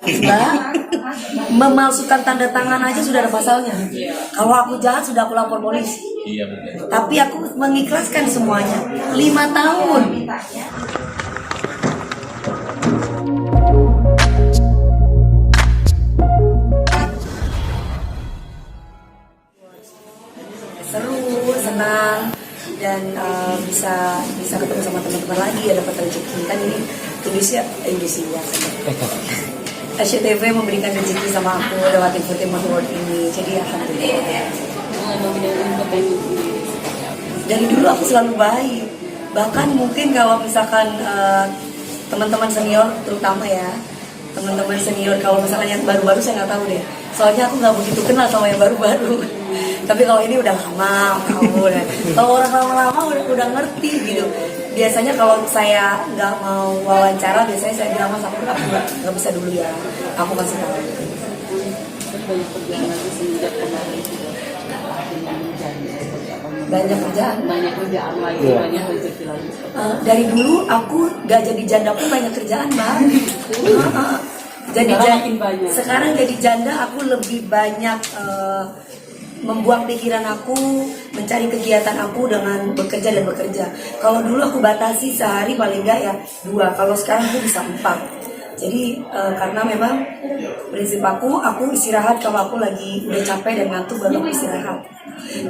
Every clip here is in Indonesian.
Mbak, memalsukan tanda tangan aja sudah ada pasalnya. Kalau aku jahat sudah aku lapor polisi. Iya benar. Tapi aku mengikhlaskan semuanya. 5 tahun. Seru, senang, dan bisa ketemu sama teman-teman lagi, ya dapat rezeki kan ini Indonesia ya. SCTV memberikan rezeki sama aku lewat Infotainment World ini, jadi alhamdulillah. Dari dulu aku selalu baik, bahkan mungkin kalau misalkan teman-teman senior terutama ya, teman-teman senior kalau misalkan yang baru-baru saya nggak tahu deh, soalnya aku nggak begitu kenal sama yang baru-baru. Tapi kalau ini udah lama, kalau orang lama-lama udah ngerti gitu. Biasanya kalau saya nggak mau wawancara, biasanya saya bilang mas aku nggak bisa dulu ya, aku kasih tahu. Banyak kerjaan lagi, banyak rezeki lagi. Dari dulu aku nggak jadi janda pun banyak kerjaan bang. Sekarang jadi janda aku lebih banyak membuang pikiran aku, mencari kegiatan aku dengan bekerja dan bekerja. Kalau dulu aku batasi sehari paling enggak ya 2, kalau sekarang aku bisa 4. Jadi karena memang prinsip aku istirahat kalau aku lagi udah capek dan ngantuk baru aku istirahat.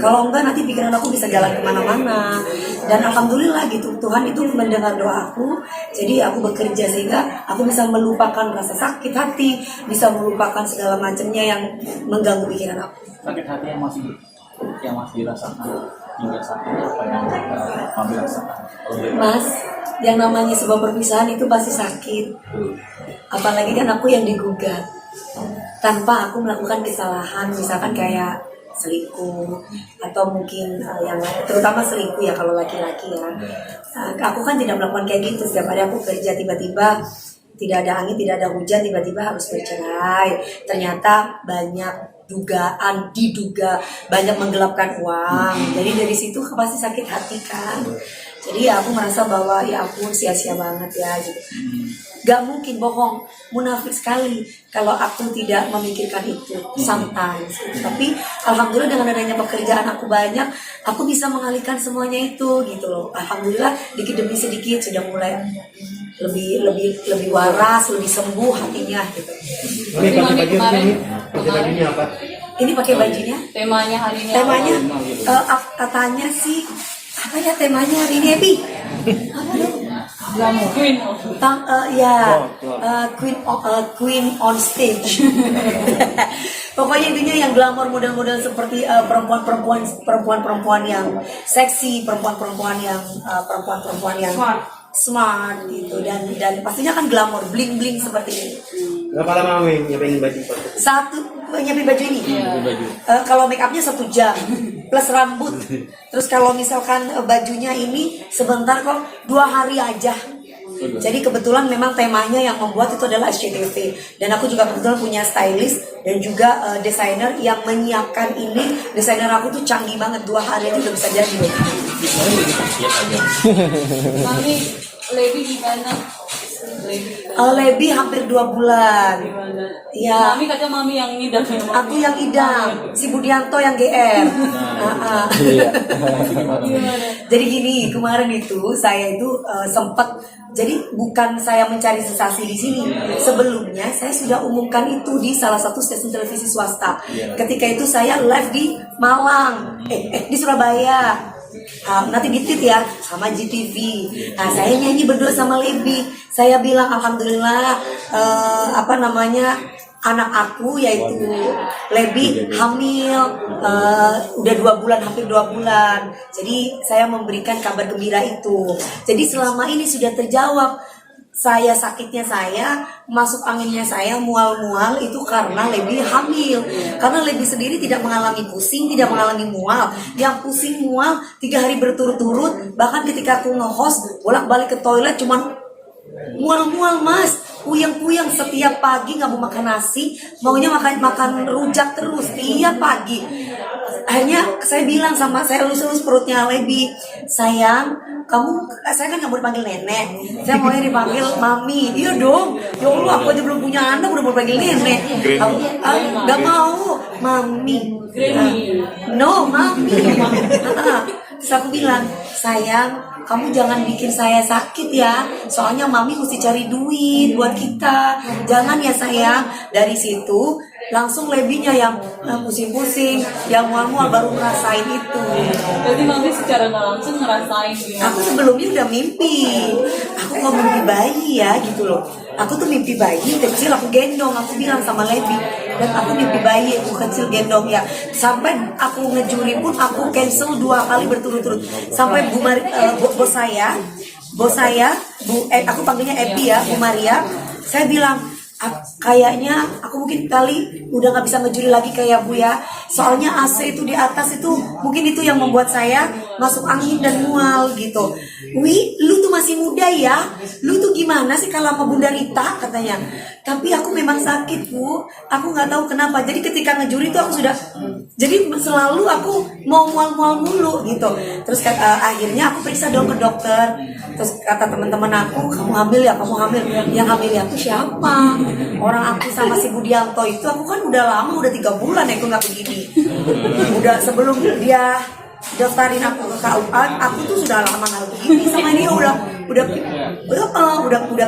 Kalau enggak nanti pikiran aku bisa jalan kemana-mana. Dan alhamdulillah gitu, Tuhan itu mendengar doa aku. Jadi aku bekerja sehingga aku bisa melupakan rasa sakit hati, bisa melupakan segala macamnya yang mengganggu pikiran aku. Sakit hati yang masih dirasakan hingga saat ini apa yang Mami rasakan? Mas, yang namanya sebuah perpisahan itu pasti sakit. Apalagi kan aku yang digugat tanpa aku melakukan kesalahan, misalkan kayak selingkuh atau mungkin yang terutama selingkuh ya kalau laki-laki ya. Aku kan tidak melakukan kayak gitu. Setiap hari aku kerja, tiba-tiba tidak ada angin, tidak ada hujan, tiba-tiba harus bercerai. Ternyata banyak diduga banyak menggelapkan uang. Jadi dari situ pasti sakit hati kan. Jadi ya aku merasa bahwa ya aku sia-sia banget ya gitu. Gak mungkin bohong, munafik sekali kalau aku tidak memikirkan itu sometimes. Tapi alhamdulillah dengan adanya pekerjaan aku banyak, aku bisa mengalihkan semuanya itu gitu loh. Alhamdulillah dikit demi sedikit sudah mulai lebih waras, lebih sembuh hatinya gitu. Ini pakai bajunya apa? Ini pakai bajunya. Temanya hari ini. Temanya katanya sih apa ya temanya hari ini Ebi? Apa dong? Queen. Queen on stage. Pokoknya intinya yang glamor model-model seperti perempuan-perempuan yang seksi, perempuan-perempuan yang smart gitu, dan pastinya kan glamor, bling-bling seperti ini. Berapa lama nyiapin baju? Nyiapin baju ini? Kalau make upnya 1 jam plus rambut. Terus kalau misalkan bajunya ini sebentar kok, 2 hari aja. Jadi kebetulan memang temanya yang membuat itu adalah SCTV. Dan aku juga kebetulan punya stylist dan juga desainer yang menyiapkan ini. Desainer aku tuh canggih banget, 2 hari aja udah bisa jadi. Mami, Lebi gimana? Lebi hampir 2 bulan. Ya. Mami kata Mami yang idam. Aku yang idam, si Budianto yang GR. Jadi gini, kemarin itu saya itu sempat, jadi bukan saya mencari sensasi di sini. Sebelumnya saya sudah umumkan itu di salah satu stasiun televisi swasta. Ketika itu saya live di Malang, di Surabaya. Nanti ditit ya sama GTV. Nah saya nyanyi berdua sama Lebi. Saya bilang alhamdulillah anak aku yaitu Lebi hamil udah 2 bulan, hampir 2 bulan. Jadi saya memberikan kabar gembira itu. Jadi selama ini sudah terjawab. Saya sakitnya saya, masuk anginnya saya, mual-mual itu karena Lebi hamil. Karena Lebi sendiri tidak mengalami pusing, tidak mengalami mual. Yang pusing mual 3 hari berturut-turut, bahkan ketika aku nge-host bolak-balik ke toilet cuman mual-mual mas, puyeng-puyeng setiap pagi nggak mau makan nasi, maunya makan rujak terus tiap pagi. akhirnya saya bilang saya elus-elus perutnya Lebi, sayang, saya kan nggak mau dipanggil nenek, saya maunya dipanggil mami. Iya dong, ya Allah, aku aja belum punya anak udah mau panggil nenek. Aku nggak mau, mami. No, mami. Terus aku bilang, sayang, kamu jangan bikin saya sakit ya, soalnya mami mesti cari duit buat kita, jangan ya sayang. Dari situ langsung Lebinya yang pusing-pusing, yang mual-mual baru ngerasain itu. Berarti mami secara nggak langsung ngerasain gimana? Aku sebelumnya udah mimpi, aku kok mimpi bayi ya gitu loh. Aku tuh mimpi bayi kecil, aku gendong, aku bilang sama Lebi, dan aku mimpi bayi aku kecil gendong ya. Sampai aku ngejuri pun aku cancel 2 kali berturut-turut. Sampai bos saya, aku panggilnya Epi ya, Bu Maria. Saya bilang, kayaknya aku mungkin kali udah nggak bisa ngejuri lagi kayak Bu ya, soalnya AC itu di atas itu mungkin itu yang membuat saya masuk angin dan mual gitu. Wi, lu tuh masih muda ya, lu tuh gimana sih kalau sama Bunda Rita, katanya. Tapi aku memang sakit Bu, aku nggak tahu kenapa. Jadi ketika ngejuri itu aku sudah, jadi selalu aku mau mual-mual mulu gitu. Terus akhirnya aku periksa dong ke dokter. Terus kata teman-teman aku, kamu hamil ya, kamu hamil. Yang hamil ya aku siapa? Orang aku sama si Budianto itu, aku kan udah lama, udah 3 bulan ya aku nggak begini. Udah sebelum dia daftarin aku ke KUA, aku tuh sudah lama nggak begini sama dia, udah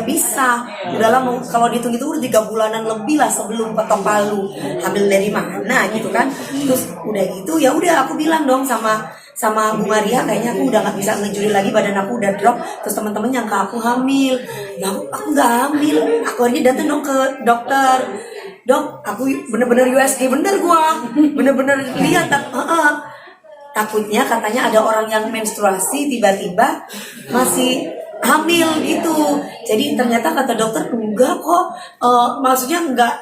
bisa, udah lama. Kalau dihitung itu udah 3 bulanan lebih lah sebelum ketok palu, hamil dari mana gitu kan. Terus udah gitu ya udah aku bilang dong sama Bu Maria, kayaknya aku udah nggak bisa ngejuri lagi, badan aku udah drop. Terus teman-teman nyangka aku hamil, ya aku nggak hamil. Aku akhirnya datang dong ke dokter, dok aku bener-bener USG, bener gua bener-bener lihat takutnya katanya ada orang yang menstruasi tiba-tiba masih hamil gitu. Jadi ternyata kata dokter enggak kok, maksudnya enggak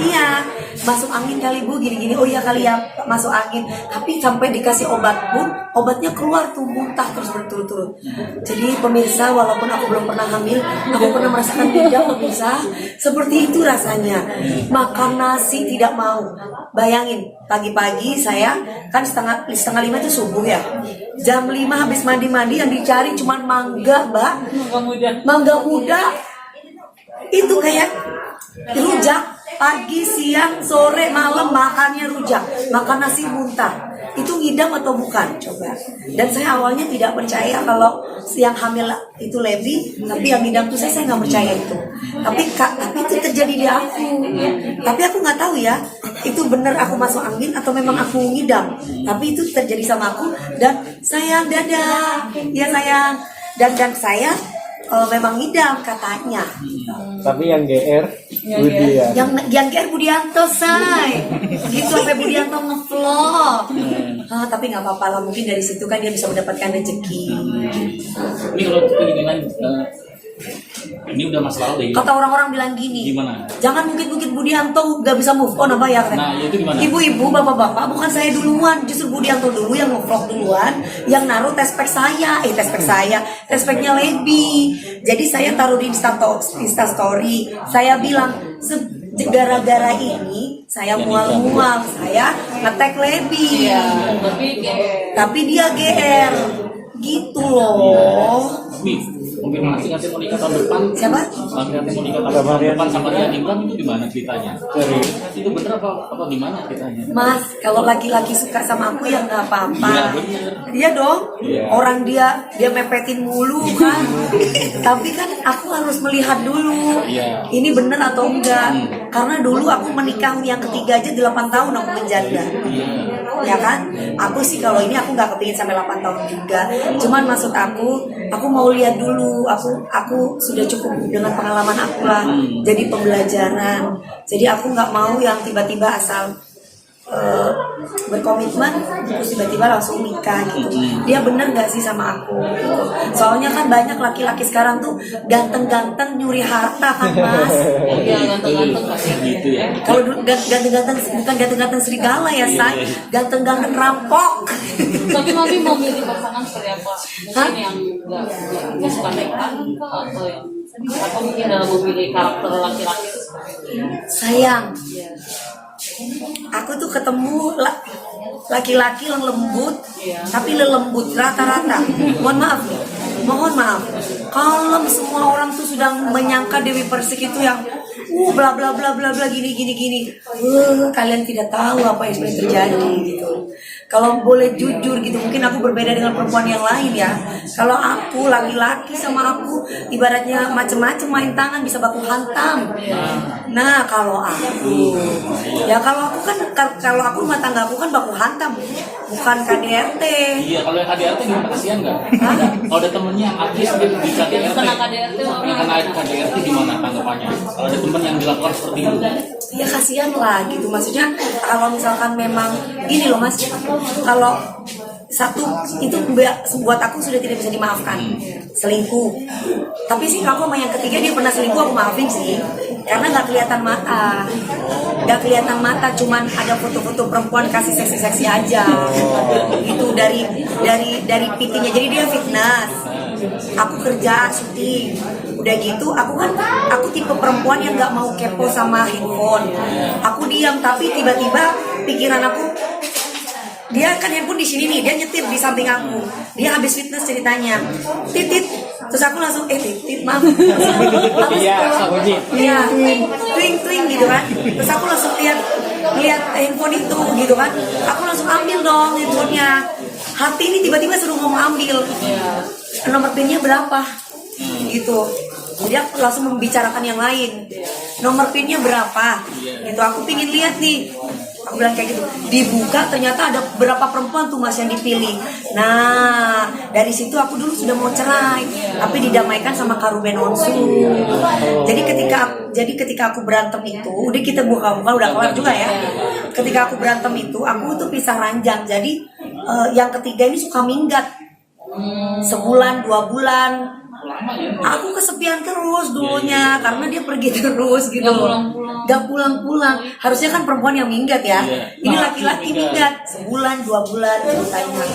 iya, masuk angin kali Bu, gini-gini. Oh iya kali ya masuk angin. Tapi sampai dikasih obat pun obatnya keluar tuh muntah terus berturut-turut. Jadi pemirsa, walaupun aku belum pernah hamil, aku pernah merasakan beda pemirsa. Seperti itu rasanya. Makan nasi tidak mau. Bayangin pagi-pagi saya kan setengah 5 itu subuh ya. Jam 5 habis mandi-mandi yang dicari cuma mangga, Mbak. Mangga muda. Itu kayak rujak pagi, siang, sore, malam makannya rujak, makan nasi muntah. Itu ngidam atau bukan? Coba. Dan saya awalnya tidak percaya kalau yang hamil itu Lebi, tapi yang ngidam itu saya nggak percaya itu. Tapi itu terjadi di aku. Tapi aku nggak tahu ya, itu benar aku masuk angin atau memang aku ngidam. Tapi itu terjadi sama aku dan sayang, dadah, ya sayang. Dan saya memang ngidam katanya. Tapi yang GR Budi ya. Yang GR Budianto say. Gitu sampai Budianto ngevlog. Tapi nggak apa-apa lah, mungkin dari situ kan dia bisa mendapatkan rezeki. Ini kalau kita gini lanjut, ini udah masa lalu ya. Kata orang-orang bilang gini, Gimana? jangan mungkin Budianto gak bisa move on apa ya kan? Nah, itu gimana? Ibu-ibu, bapak-bapak, bukan saya duluan, justru Budianto dulu yang nge-vlog duluan, yang naruh tespek saya, tespeknya Lebi. Jadi saya taruh di Instastory, saya bilang gara-gara ini saya mual-mual, saya nge-tag Lebi. Tapi dia GR, gitu loh. Konfirmasi ngasih mau nikah tahun depan. Siapa? Ngasih mau nikah tahun depan sama dia Imran, itu gimana ceritanya? Itu bener apa gimana ceritanya? Mas, kalau laki-laki suka sama aku ya nggak apa-apa. Iya, bener. Iya dong. Iya. Orang dia mepetin mulu kan. Tapi kan aku harus melihat dulu. Iya. Ini bener atau enggak. Karena dulu aku menikah yang ketiga aja 8 tahun aku menjanda. Ya kan? Aku sih kalau ini aku nggak kepingin sampai 8 tahun juga. Cuman maksud aku mau lihat dulu. Aku sudah cukup dengan pengalaman aku lah. Jadi pembelajaran. Jadi aku nggak mau yang tiba-tiba asal berkomitmen terus tiba-tiba langsung nikah gitu. Dia bener gak sih sama aku gitu. Soalnya kan banyak laki-laki sekarang tuh ganteng-ganteng nyuri harta kan Mas. Iya, ganteng-ganteng pasti Gitu ya. Kalau ganteng-ganteng bukan ganteng-ganteng serigala ya say, ganteng-ganteng rampok. Tapi mami mau milih pasangan seperti apa? Mungkin yang nggak suka naik tangga atau mungkin dalam memilih karakter laki-laki itu seperti itu. Sayang, aku tuh ketemu laki-laki yang lembut, Iya. tapi lelembut rata-rata. Mohon maaf nih, mohon maaf. Kalau semua orang tuh sudah menyangka Dewi Persik itu yang bla bla bla bla bla gini, kalian tidak tahu apa yang sebenarnya terjadi gitu. Kalau boleh jujur gitu, mungkin aku berbeda dengan perempuan yang lain ya. Kalau aku laki-laki sama aku ibaratnya macem-macem main tangan bisa baku hantam. Nah kalau aku, ya kalau aku rumah tangga aku kan baku hantam, bukan KDRT. Iya, kalau yang KDRT gimana, kasihan nggak? Kalau ada temennya artis di KDRT, Kena KDRT, kena KDRT gimana tanggapannya? Kalau ada temen yang dilakukan seperti itu, Ya kasihan lah gitu, maksudnya kalau misalkan memang gini loh mas, kalau satu itu buat aku sudah tidak bisa dimaafkan, selingkuh. Tapi sih aku sama yang ketiga dia pernah selingkuh aku maafin sih, karena nggak kelihatan mata, cuman ada foto-foto perempuan kasih seksi-seksi aja, gitu dari PT-nya, jadi dia fitness. Aku kerja syuting, udah gitu aku tipe perempuan yang nggak mau kepo sama handphone. Aku diam, tapi tiba-tiba pikiran aku, dia kan handphone di sini nih, dia nyetir di samping aku, dia habis fitness ceritanya, titit, terus aku langsung titit maaf, Iya, bunyi. iya, twing gitu kan, terus aku langsung lihat handphone itu gitu kan, aku langsung ambil dong handphonenya. Hati ini tiba-tiba suruh ngomong ambil, nomor pinnya berapa, gitu. Jadi aku langsung membicarakan yang lain, nomor pinnya berapa, gitu. Aku pingin lihat nih. Aku bilang kayak gitu, dibuka ternyata ada berapa perempuan tuh mas yang dipilih. Nah dari situ aku dulu sudah mau cerai, tapi didamaikan sama Karuben Onsu. Jadi ketika aku berantem itu, udah kita buka-buka udah kelar juga ya. Ketika aku berantem itu, aku tuh pisah ranjang. Jadi yang ketiga ini suka minggat, sebulan 2 bulan. Aku kesepian terus dulunya karena dia pergi terus gitu. Gak pulang-pulang. Harusnya kan perempuan yang minggat ya. Ini laki-laki minggat sebulan 2 bulan ceritanya.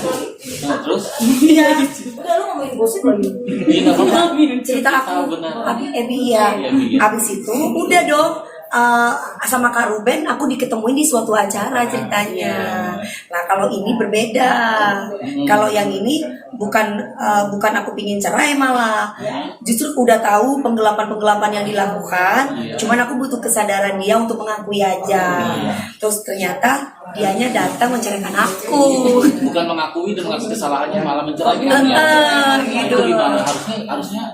nah, terus Iya. Udah lu ngomongin gosip lagi. iya nggak apa-apa. Cerita aku, Ebi ya. Abis itu udah dong. Sama Kak Ruben aku diketemuin di suatu acara ceritanya. Nah kalau ini berbeda. Kalau yang ini bukan aku pingin cerai malah. Justru udah tahu penggelapan yang dilakukan. Cuman aku butuh kesadaran dia untuk mengakui aja. Terus ternyata dianya datang menceraikan aku. Bukan mengakui dan mengakui kesalahannya, malah menceraikannya. Gitu. Itu gimana? Harusnya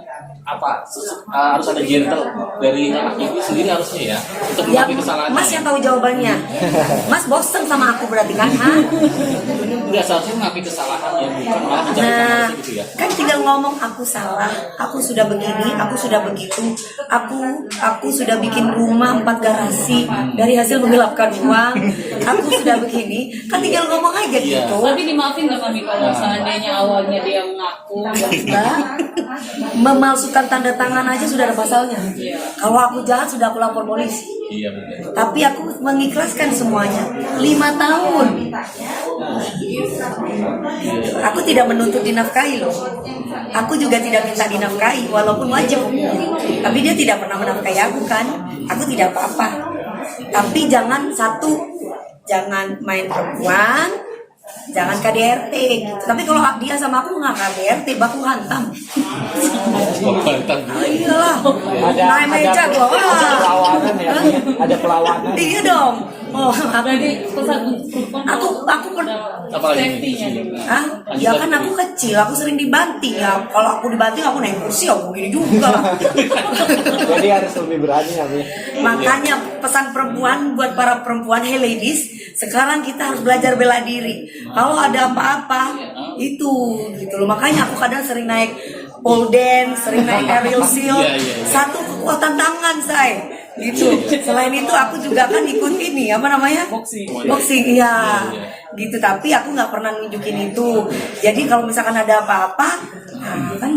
apa? Harus ada gentle dari laki itu sendiri harusnya ya untuk Ya, mengakui kesalahannya. Mas yang tahu jawabannya. Mas bosen sama aku berarti kan? Hah? Enggak, seharusnya mengakui kesalahannya, bukan malah menceraikan Nah, harusnya gitu ya. kan tinggal ngomong aku salah, aku sudah begini, aku sudah begitu, aku sudah bikin rumah 4 garasi dari hasil menggelapkan uang, aku sudah begini, kan tinggal ngomong aja gitu. Tapi dimaafin nggak Mami kalau seandainya awalnya dia mengaku? Mbak, memalsukan tanda tangan aja sudah ada pasalnya. Kalau aku jahat sudah aku lapor polisi. Iya benar. Tapi aku mengikhlaskan semuanya 5 tahun. Aku tidak menuntut dinafkahi loh. Aku juga tidak minta dinafkahi walaupun wajib. Tapi dia tidak pernah menafkahi aku kan. Aku tidak apa-apa. Tapi jangan main perempuan, jangan KDRT gitu. Tapi kalau dia sama aku nggak KDRT, baku hantam. Iyalah, naik meja gua. Perlawanan ya, ada perlawanan. Iya dong. Oh, Berarti pesan aku Apalagi safety-nya juga. ya kan aku kecil, aku sering dibanting ya. Kalau aku dibanting aku naik kursi, aku gini juga lah. Jadi harus lebih berani ya, Mi. Makanya pesan perempuan buat para perempuan, hey ladies, sekarang kita harus belajar bela diri. Kalau ada apa-apa itu gitu loh. Makanya aku kadang sering naik pole dance, sering naik aerial seal. Satu kekuatan tangan saya gitu. Selain itu aku juga kan ikut ini apa namanya? Boxing iya. Gitu, tapi aku nggak pernah nunjukin itu. Jadi kalau misalkan ada apa-apa, nah, kan